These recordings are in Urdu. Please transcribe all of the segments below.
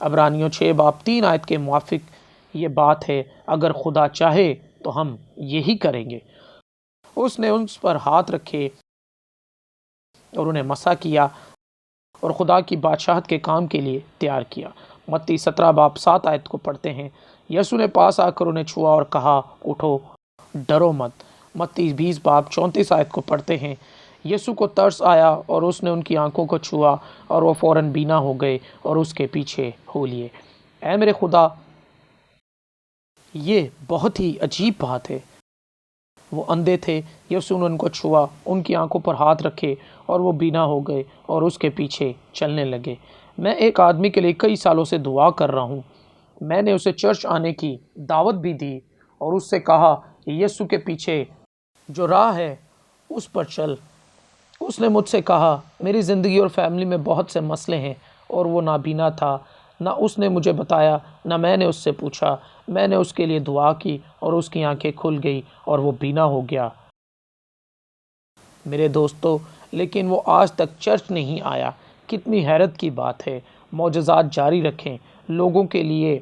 عبرانیوں 6 باب 3 آیت کے موافق یہ بات ہے، اگر خدا چاہے تو ہم یہی کریں گے۔ اس نے ان پر ہاتھ رکھے اور انہیں مسح کیا اور خدا کی بادشاہت کے کام کے لیے تیار کیا۔ متی 17 باب 7 آیت کو پڑھتے ہیں، یسوع نے پاس آ کر انہیں چھوا اور کہا، اٹھو، ڈرو مت۔ متی 20 باب 34 آیت کو پڑھتے ہیں، یسوع کو ترس آیا اور اس نے ان کی آنکھوں کو چھوا اور وہ فوراً بینا ہو گئے اور اس کے پیچھے ہو لیے۔ اے میرے خدا، یہ بہت ہی عجیب بات ہے۔ وہ اندھے تھے، یسوع نے ان کو چھوا، ان کی آنکھوں پر ہاتھ رکھے اور وہ بینا ہو گئے اور اس کے پیچھے چلنے لگے۔ میں ایک آدمی کے لیے کئی سالوں سے دعا کر رہا ہوں۔ میں نے اسے چرچ آنے کی دعوت بھی دی اور اس سے کہا کہ یسوع کے پیچھے جو راہ ہے اس پر چل۔ اس نے مجھ سے کہا، میری زندگی اور فیملی میں بہت سے مسئلے ہیں اور وہ نابینا تھا۔ نہ اس نے مجھے بتایا، نہ میں نے اس سے پوچھا۔ میں نے اس کے لیے دعا کی اور اس کی آنکھیں کھل گئی اور وہ بینا ہو گیا۔ میرے دوستو، لیکن وہ آج تک چرچ نہیں آیا۔ کتنی حیرت کی بات ہے۔ معجزات جاری رکھیں لوگوں کے لیے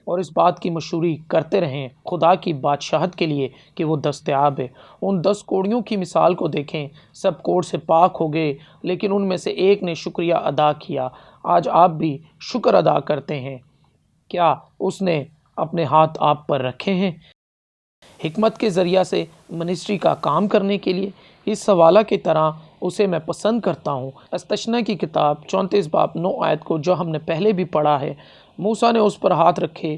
اور اس بات کی مشہوری کرتے رہیں خدا کی بادشاہت کے لیے کہ وہ دستیاب ہے۔ ان 10 کوڑیوں کی مثال کو دیکھیں، سب کوڑ سے پاک ہو گئے لیکن ان میں سے ایک نے شکریہ ادا کیا۔ آج آپ بھی شکر ادا کرتے ہیں؟ کیا اس نے اپنے ہاتھ آپ پر رکھے ہیں حکمت کے ذریعہ سے منسٹری کا کام کرنے کے لیے؟ اس حوالہ کی طرح اسے میں پسند کرتا ہوں۔ استثنا کی کتاب 34 باب 9 آیت کو جو ہم نے پہلے بھی پڑھا ہے، موسیٰ نے اس پر ہاتھ رکھے،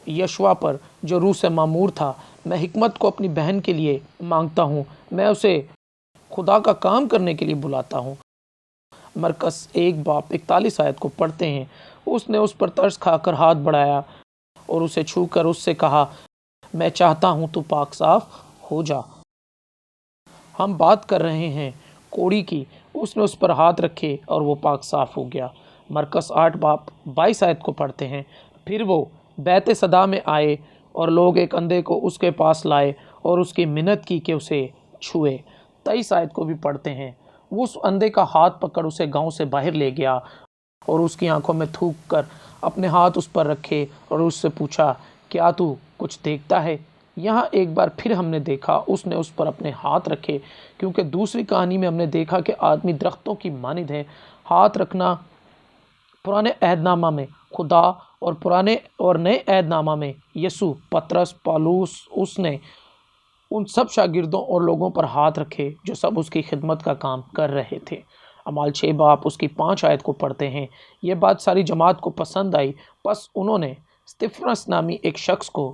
یشوع پر جو روح سے معمور تھا۔ میں حکمت کو اپنی بہن کے لیے مانگتا ہوں، میں اسے خدا کا کام کرنے کے لیے بلاتا ہوں۔ مرکز 1 باب 41 آیت کو پڑھتے ہیں، اس نے اس پر ترس کھا کر ہاتھ بڑھایا اور اسے چھو کر اس سے کہا، میں چاہتا ہوں تو پاک صاف ہو جا۔ ہم بات کر رہے ہیں کوڑی کی، اس نے اس پر ہاتھ رکھے اور وہ پاک صاف ہو گیا۔ مرکز 8 باب 22 آیت کو پڑھتے ہیں، پھر وہ بیت صدا میں آئے اور لوگ ایک اندھے کو اس کے پاس لائے اور اس کی منت کی کہ اسے چھوئے۔ 23 آیت کو بھی پڑھتے ہیں، وہ اس اندھے کا ہاتھ پکڑ اسے گاؤں سے باہر لے گیا اور اس کی آنکھوں میں تھوک کر اپنے ہاتھ اس پر رکھے اور اس سے پوچھا، کیا تو کچھ دیکھتا ہے؟ یہاں ایک بار پھر ہم نے دیکھا اس نے اس پر اپنے ہاتھ رکھے، کیونکہ دوسری کہانی میں ہم نے دیکھا کہ آدمی درختوں کی مانند ہے۔ ہاتھ رکھنا پرانے عہد نامہ میں خدا اور پرانے اور نئے عہد نامہ میں یسوع، پطرس، پالوس، اس نے ان سب شاگردوں اور لوگوں پر ہاتھ رکھے جو سب اس کی خدمت کا کام کر رہے تھے۔ اعمال 6 باب اس کی 5 آیت کو پڑھتے ہیں، یہ بات ساری جماعت کو پسند آئی، پس انہوں نے استفانس نامی ایک شخص کو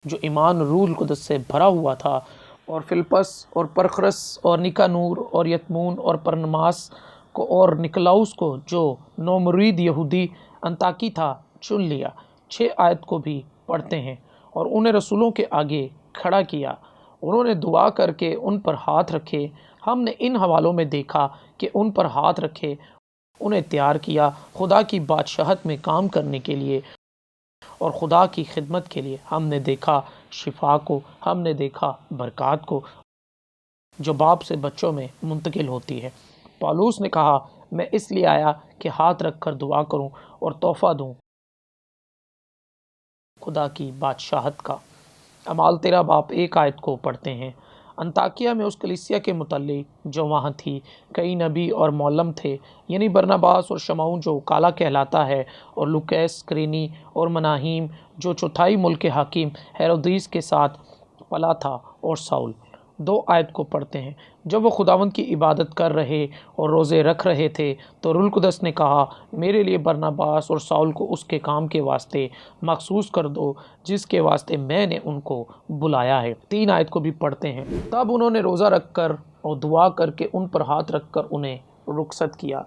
جو ایمان روح القدس سے بھرا ہوا تھا، اور فلپس اور پرخرس اور نکانور اور یتمون اور پرنماس کو اور نکلاؤس کو جو نومرید یہودی انطاکی تھا چن لیا۔ 6 آیت کو بھی پڑھتے ہیں، اور انہیں رسولوں کے آگے کھڑا کیا، انہوں نے دعا کر کے ان پر ہاتھ رکھے۔ ہم نے ان حوالوں میں دیکھا کہ ان پر ہاتھ رکھے انہیں تیار کیا خدا کی بادشاہت میں کام کرنے کے لیے اور خدا کی خدمت کے لیے۔ ہم نے دیکھا شفا کو، ہم نے دیکھا برکات کو جو باپ سے بچوں میں منتقل ہوتی ہے۔ پالوس نے کہا، میں اس لیے آیا کہ ہاتھ رکھ کر دعا کروں اور تحفہ دوں خدا کی بادشاہت کا۔ اعمال 13 باب 1 آیت کو پڑھتے ہیں، انطاکیہ میں اس کلیسیا کے متعلق جو وہاں تھی کئی نبی اور معلم تھے، یعنی برناباس اور شمعون جو کالا کہلاتا ہے، اور لوکیس کرینی اور مناہیم جو چوتھائی ملک کے حاکم ہیرودیس کے ساتھ پلا تھا، اور ساؤل۔ 2 آیت کو پڑھتے ہیں، جب وہ خداوند کی عبادت کر رہے اور روزے رکھ رہے تھے تو روح القدس نے کہا، میرے لیے برناباس اور ساؤل کو اس کے کام کے واسطے مخصوص کر دو جس کے واسطے میں نے ان کو بلایا ہے۔ 3 آیت کو بھی پڑھتے ہیں، تب انہوں نے روزہ رکھ کر اور دعا کر کے ان پر ہاتھ رکھ کر انہیں رخصت کیا۔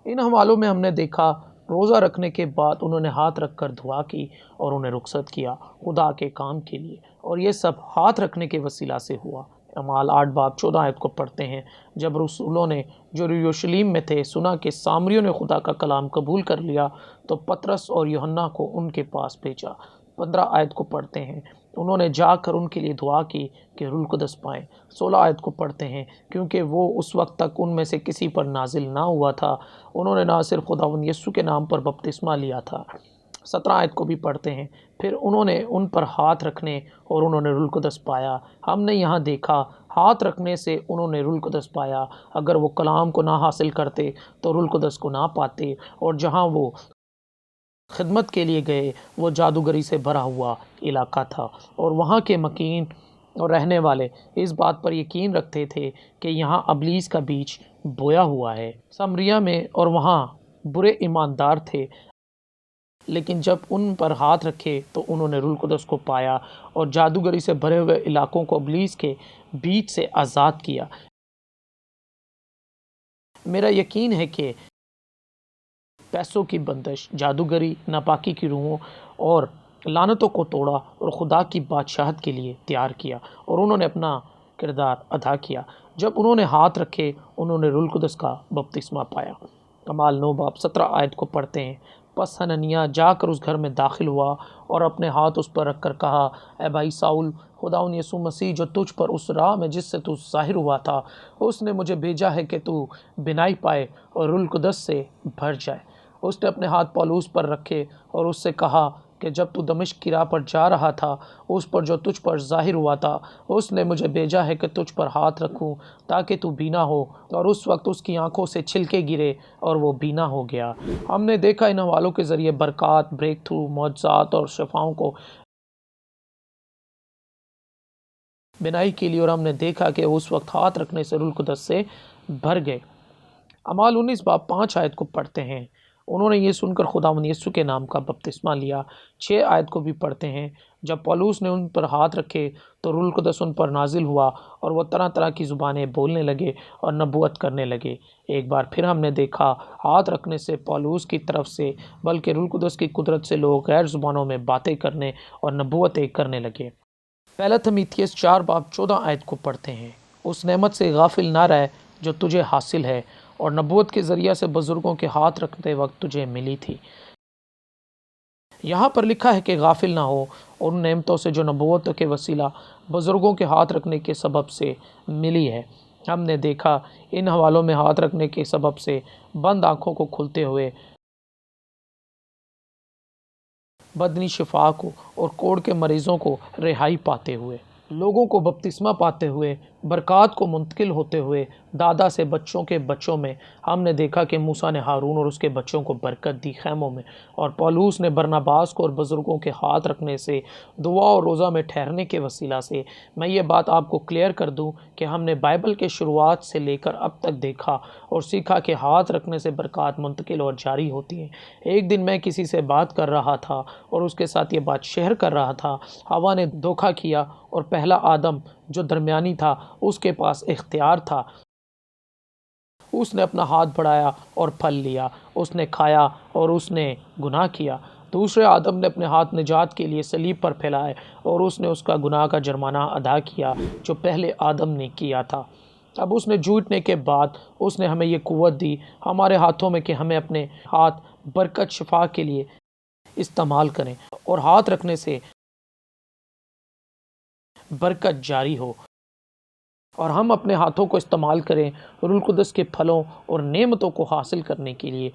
ان حوالوں میں ہم نے دیکھا روزہ رکھنے کے بعد انہوں نے ہاتھ رکھ کر دعا کی اور انہیں رخصت کیا خدا کے کام کے لیے، اور یہ سب ہاتھ رکھنے کے وسیلہ سے ہوا۔ اعمال 8 باب 14 آیت کو پڑھتے ہیں، جب رسولوں نے جو یروشلم میں تھے سنا کہ سامریوں نے خدا کا کلام قبول کر لیا تو پطرس اور یوحنا کو ان کے پاس بھیجا۔ 15 آیت کو پڑھتے ہیں، انہوں نے جا کر ان کے لیے دعا کی کہ روح القدس پائیں۔ 16 آیت کو پڑھتے ہیں، کیونکہ وہ اس وقت تک ان میں سے کسی پر نازل نہ ہوا تھا، انہوں نے نہ صرف خداوند یسوع کے نام پر بپتسمہ لیا تھا۔ 17 آیت کو بھی پڑھتے ہیں، پھر انہوں نے ان پر ہاتھ رکھنے اور انہوں نے روح القدس پایا۔ ہم نے یہاں دیکھا ہاتھ رکھنے سے انہوں نے روح القدس پایا۔ اگر وہ کلام کو نہ حاصل کرتے تو روح القدس کو نہ پاتے، اور جہاں وہ خدمت کے لیے گئے وہ جادوگری سے بھرا ہوا علاقہ تھا، اور وہاں کے مکین اور رہنے والے اس بات پر یقین رکھتے تھے کہ یہاں ابلیس کا بیج بویا ہوا ہے۔ سمریا میں اور وہاں برے ایماندار تھے، لیکن جب ان پر ہاتھ رکھے تو انہوں نے روح القدس کو پایا اور جادوگری سے بھرے ہوئے علاقوں کو ابلیس کے بیچ سے آزاد کیا۔ میرا یقین ہے کہ پیسوں کی بندش، جادوگری، ناپاکی کی روحوں اور لعنتوں کو توڑا اور خدا کی بادشاہت کے لیے تیار کیا، اور انہوں نے اپنا کردار ادا کیا۔ جب انہوں نے ہاتھ رکھے انہوں نے روح القدس کا بپتسمہ پایا۔ کمال 9 باب 17 آیت کو پڑھتے ہیں، پس حننیہ جا کر اس گھر میں داخل ہوا اور اپنے ہاتھ اس پر رکھ کر کہا، اے بھائی ساؤل، خداوند یسوع مسیح جو تجھ پر اس راہ میں جس سے تو ظاہر ہوا تھا، اس نے مجھے بھیجا ہے کہ تو بینائی پائے اور روح القدس سے بھر جائے۔ اس نے اپنے ہاتھ پولوس پر رکھے اور اس سے کہا کہ جب تو دمشق کی راہ پر جا رہا تھا، اس پر جو تجھ پر ظاہر ہوا تھا، اس نے مجھے بھیجا ہے کہ تجھ پر ہاتھ رکھوں تاکہ تو بینا ہو۔ اور اس وقت اس کی آنکھوں سے چھلکے گرے اور وہ بینا ہو گیا۔ ہم نے دیکھا ان حوالوں کے ذریعے برکات، بریک تھرو، معجزات اور شفاؤں کو بینائی کے لیے، اور ہم نے دیکھا کہ اس وقت ہاتھ رکھنے سے روح القدس سے بھر گئے۔ اعمال 19 باب 5 آیت کو پڑھتے ہیں، انہوں نے یہ سن کر خداوند یسوع کے نام کا بپتسمہ لیا۔ 6 آیت کو بھی پڑھتے ہیں، جب پولوس نے ان پر ہاتھ رکھے تو روح القدس ان پر نازل ہوا اور وہ طرح طرح کی زبانیں بولنے لگے اور نبوت کرنے لگے۔ ایک بار پھر ہم نے دیکھا ہاتھ رکھنے سے پولوس کی طرف سے بلکہ روح القدس کی قدرت سے لوگ غیر زبانوں میں باتیں کرنے اور نبوتیں کرنے لگے۔ پہلا تیموتھیوس 4 باب 14 آیت کو پڑھتے ہیں، اس نعمت سے غافل نہ رہ جو تجھے حاصل ہے اور نبوت کے ذریعہ سے بزرگوں کے ہاتھ رکھتے وقت تجھے ملی تھی۔ یہاں پر لکھا ہے کہ غافل نہ ہو ان نعمتوں سے جو نبوت کے وسیلہ بزرگوں کے ہاتھ رکھنے کے سبب سے ملی ہے۔ ہم نے دیکھا ان حوالوں میں ہاتھ رکھنے کے سبب سے بند آنکھوں کو کھلتے ہوئے، بدنی شفا کو اور کوڑ کے مریضوں کو رہائی پاتے ہوئے، لوگوں کو بپتسمہ پاتے ہوئے، برکات کو منتقل ہوتے ہوئے، دادا سے بچوں کے بچوں میں۔ ہم نے دیکھا کہ موسیٰ نے ہارون اور اس کے بچوں کو برکت دی خیموں میں، اور پولوس نے برناباس کو اور بزرگوں کے ہاتھ رکھنے سے، دعا اور روزہ میں ٹھہرنے کے وسیلہ سے۔ میں یہ بات آپ کو کلیئر کر دوں کہ ہم نے بائبل کے شروعات سے لے کر اب تک دیکھا اور سیکھا کہ ہاتھ رکھنے سے برکات منتقل اور جاری ہوتی ہیں۔ ایک دن میں کسی سے بات کر رہا تھا اور اس کے ساتھ یہ بات شیئر کر رہا تھا، ہوا نے دھوکہ کیا اور پہلا آدم جو درمیانی تھا اس کے پاس اختیار تھا، اس نے اپنا ہاتھ بڑھایا اور پھل لیا، اس نے کھایا اور اس نے گناہ کیا۔ دوسرے آدم نے اپنے ہاتھ نجات کے لیے صلیب پر پھیلائے اور اس نے اس کا گناہ کا جرمانہ ادا کیا جو پہلے آدم نے کیا تھا۔ اب اس نے جھوٹنے کے بعد اس نے ہمیں یہ قوت دی ہمارے ہاتھوں میں کہ ہمیں اپنے ہاتھ برکت شفا کے لیے استعمال کریں اور ہاتھ رکھنے سے برکت جاری ہو، اور ہم اپنے ہاتھوں کو استعمال کریں روح القدس کے پھلوں اور نعمتوں کو حاصل کرنے کے لیے،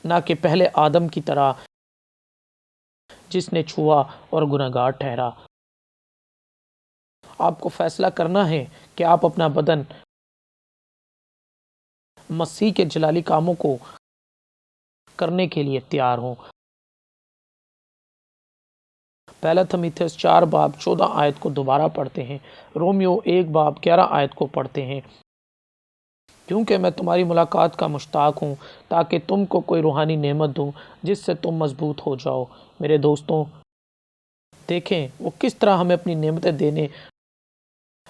نہ کہ پہلے آدم کی طرح جس نے چھوا اور گنہگار ٹھہرا۔ آپ کو فیصلہ کرنا ہے کہ آپ اپنا بدن مسیح کے جلالی کاموں کو کرنے کے لیے تیار ہوں۔ پہلا تیموتھیوس 4 باب 14 آیت کو دوبارہ پڑھتے ہیں، رومیو 1 باب 11 آیت کو پڑھتے ہیں، کیونکہ میں تمہاری ملاقات کا مشتاق ہوں تاکہ تم کو کوئی روحانی نعمت دوں جس سے تم مضبوط ہو جاؤ۔ میرے دوستوں، دیکھیں وہ کس طرح ہمیں اپنی نعمتیں دینے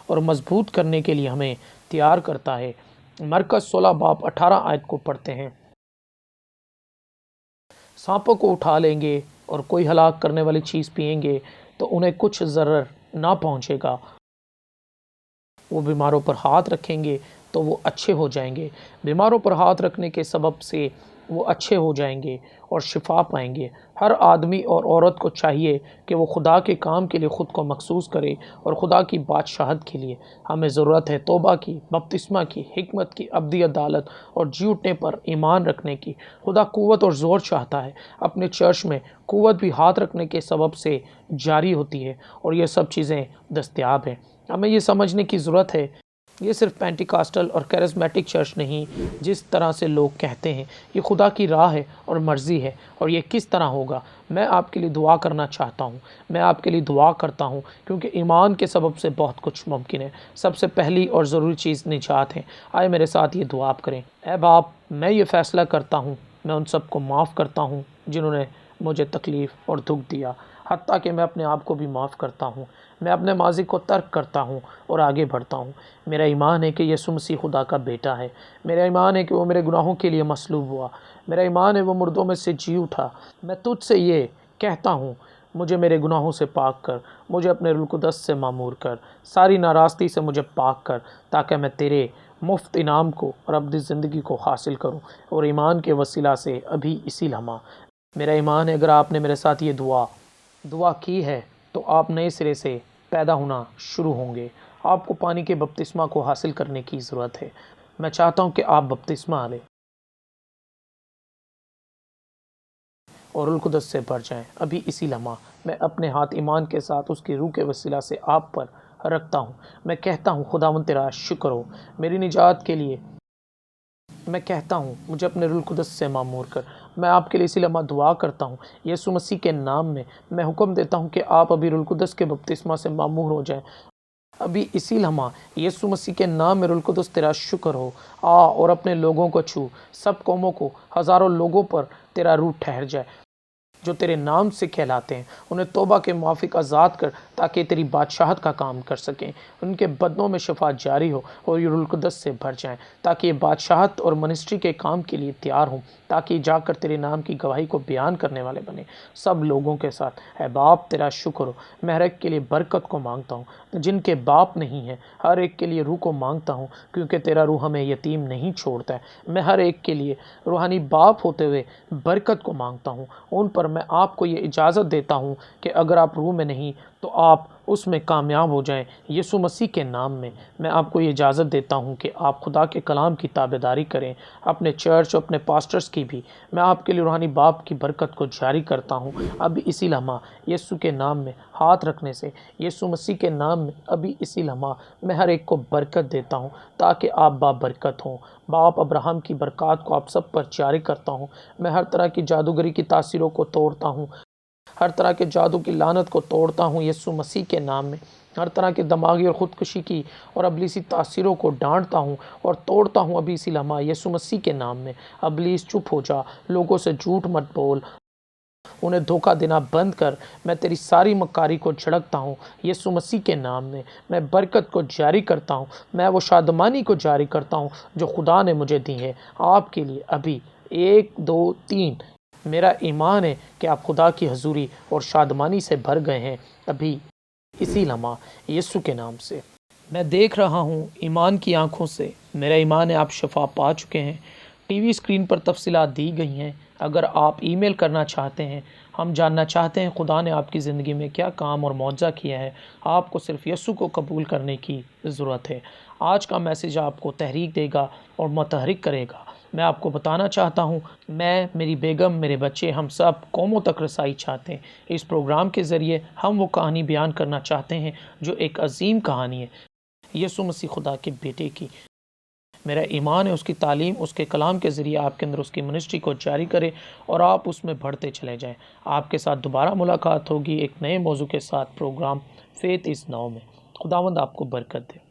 اور مضبوط کرنے کے لیے ہمیں تیار کرتا ہے۔ مرکز 16 باب 18 آیت کو پڑھتے ہیں، سانپوں کو اٹھا لیں گے اور کوئی ہلاک کرنے والی چیز پئیں گے تو انہیں کچھ ضرر نہ پہنچے گا، وہ بیماروں پر ہاتھ رکھیں گے تو وہ اچھے ہو جائیں گے۔ بیماروں پر ہاتھ رکھنے کے سبب سے وہ اچھے ہو جائیں گے اور شفا پائیں گے۔ ہر آدمی اور عورت کو چاہیے کہ وہ خدا کے کام کے لیے خود کو مخصوص کرے اور خدا کی بادشاہت کے لیے ہمیں ضرورت ہے توبہ کی، بپتسمہ کی، حکمت کی، ابدی عدالت اور جی اٹھنے پر ایمان رکھنے کی۔ خدا قوت اور زور چاہتا ہے۔ اپنے چرچ میں قوت بھی ہاتھ رکھنے کے سبب سے جاری ہوتی ہے اور یہ سب چیزیں دستیاب ہیں۔ ہمیں یہ سمجھنے کی ضرورت ہے یہ صرف پینٹیکاسٹل اور کیرزمیٹک چرچ نہیں جس طرح سے لوگ کہتے ہیں، یہ خدا کی راہ ہے اور مرضی ہے، اور یہ کس طرح ہوگا۔ میں آپ کے لیے دعا کرنا چاہتا ہوں، میں آپ کے لیے دعا کرتا ہوں کیونکہ ایمان کے سبب سے بہت کچھ ممکن ہے۔ سب سے پہلی اور ضروری چیز نجات ہے۔ آئے میرے ساتھ یہ دعا آپ کریں۔ اے باپ، میں یہ فیصلہ کرتا ہوں، میں ان سب کو معاف کرتا ہوں جنہوں نے مجھے تکلیف اور دکھ دیا، حتیٰ کہ میں اپنے آپ کو بھی معاف کرتا ہوں۔ میں اپنے ماضی کو ترک کرتا ہوں اور آگے بڑھتا ہوں۔ میرا ایمان ہے کہ یسوع مسیح خدا کا بیٹا ہے۔ میرا ایمان ہے کہ وہ میرے گناہوں کے لیے مصلوب ہوا۔ میرا ایمان ہے وہ مردوں میں سے جی اٹھا۔ میں تجھ سے یہ کہتا ہوں، مجھے میرے گناہوں سے پاک کر، مجھے اپنے روح القدس سے معمور کر، ساری ناراستی سے مجھے پاک کر، تاکہ میں تیرے مفت انعام کو اور ابدی زندگی کو حاصل کروں، اور ایمان کے وسیلہ سے ابھی اسی لمحہ۔ میرا ایمان ہے اگر آپ نے میرے ساتھ یہ دعا کی ہے تو آپ نئے سرے سے پیدا ہونا شروع ہوں گے۔ آپ کو پانی کے بپتسمہ کو حاصل کرنے کی ضرورت ہے۔ میں چاہتا ہوں کہ آپ بپتسمہ لیں اور روح القدس سے بھر جائیں۔ ابھی اسی لمحہ میں اپنے ہاتھ ایمان کے ساتھ اس کی روح کے وسیلہ سے آپ پر رکھتا ہوں۔ میں کہتا ہوں، خداوند تیرا شکر ہو میری نجات کے لیے۔ میں کہتا ہوں، مجھے اپنے روح القدس سے معمور کر۔ میں آپ کے لیے اسی لمحہ دعا کرتا ہوں، یسوع مسیح کے نام میں حکم دیتا ہوں کہ آپ ابھی روح القدس کے بپتسمہ سے معمور ہو جائیں۔ ابھی اسی لمحہ یسوع مسیح کے نام میں روح القدس تیرا شکر ہو۔ آ اور اپنے لوگوں کو چھو، سب قوموں کو، ہزاروں لوگوں پر تیرا روح ٹھہر جائے جو تیرے نام سے کہلاتے ہیں۔ انہیں توبہ کے موافق آزاد کر تاکہ تیری بادشاہت کا کام کر سکیں۔ ان کے بدنوں میں شفا جاری ہو اور یہ روح القدس سے بھر جائیں تاکہ یہ بادشاہت اور منسٹری کے کام کے لیے تیار ہوں، تاکہ جا کر تیرے نام کی گواہی کو بیان کرنے والے بنیں سب لوگوں کے ساتھ۔ اے باپ تیرا شکر ہو۔ میں ہر ایک کے لیے برکت کو مانگتا ہوں جن کے باپ نہیں ہیں، ہر ایک کے لیے روح کو مانگتا ہوں کیونکہ تیرا روح ہمیں یتیم نہیں چھوڑتا ہے۔ میں ہر ایک کے لیے روحانی باپ ہوتے ہوئے برکت کو مانگتا ہوں۔ ان پر میں آپ کو یہ اجازت دیتا ہوں کہ اگر آپ روح میں نہیں تو آپ اس میں کامیاب ہو جائیں۔ یسوع مسیح کے نام میں آپ کو یہ اجازت دیتا ہوں کہ آپ خدا کے کلام کی تابعداری کریں، اپنے چرچ اور اپنے پاسٹرز کی بھی۔ میں آپ کے لیے روحانی باپ کی برکت کو جاری کرتا ہوں ابھی اسی لمحہ یسوع کے نام میں ہاتھ رکھنے سے۔ یسوع مسیح کے نام میں ابھی اسی لمحہ میں ہر ایک کو برکت دیتا ہوں تاکہ آپ بابرکت ہوں۔ باپ ابراہم کی برکات کو آپ سب پر جاری کرتا ہوں۔ میں ہر طرح کی جادوگری کی تاثیروں کو توڑتا ہوں، ہر طرح کے جادو کی لعنت کو توڑتا ہوں یسوع مسیح کے نام میں۔ ہر طرح کے دماغی اور خودکشی کی اور ابلیسی تاثیروں کو ڈانٹتا ہوں اور توڑتا ہوں ابھی اسی لمحہ یسوع مسیح کے نام میں۔ ابلیس چپ ہو جا، لوگوں سے جھوٹ مت بول، انہیں دھوکہ دینا بند کر۔ میں تیری ساری مکاری کو جھڑکتا ہوں یسوع مسیح کے نام میں۔ میں برکت کو جاری کرتا ہوں، میں وہ شادمانی کو جاری کرتا ہوں جو خدا نے مجھے دی ہے آپ کے لیے ابھی۔ 1 2 3 میرا ایمان ہے کہ آپ خدا کی حضوری اور شادمانی سے بھر گئے ہیں ابھی اسی لمحہ یسوع کے نام سے۔ میں دیکھ رہا ہوں ایمان کی آنکھوں سے، میرا ایمان ہے آپ شفا پا چکے ہیں۔ ٹی وی اسکرین پر تفصیلات دی گئی ہیں۔ اگر آپ ای میل کرنا چاہتے ہیں، ہم جاننا چاہتے ہیں خدا نے آپ کی زندگی میں کیا کام اور معجزہ کیا ہے، آپ کو صرف یسوع کو قبول کرنے کی ضرورت ہے۔ آج کا میسیج آپ کو تحریک دے گا اور متحرک کرے گا۔ میں آپ کو بتانا چاہتا ہوں، میں، میری بیگم، میرے بچے، ہم سب قوموں تک رسائی چاہتے ہیں۔ اس پروگرام کے ذریعے ہم وہ کہانی بیان کرنا چاہتے ہیں جو ایک عظیم کہانی ہے، یسوع مسیح خدا کے بیٹے کی۔ میرا ایمان ہے اس کی تعلیم، اس کے کلام کے ذریعے آپ کے اندر اس کی منسٹری کو جاری کرے اور آپ اس میں بڑھتے چلے جائیں۔ آپ کے ساتھ دوبارہ ملاقات ہوگی ایک نئے موضوع کے ساتھ پروگرام فیتھ از ناؤ میں۔ خداوند آپ کو برکت دے۔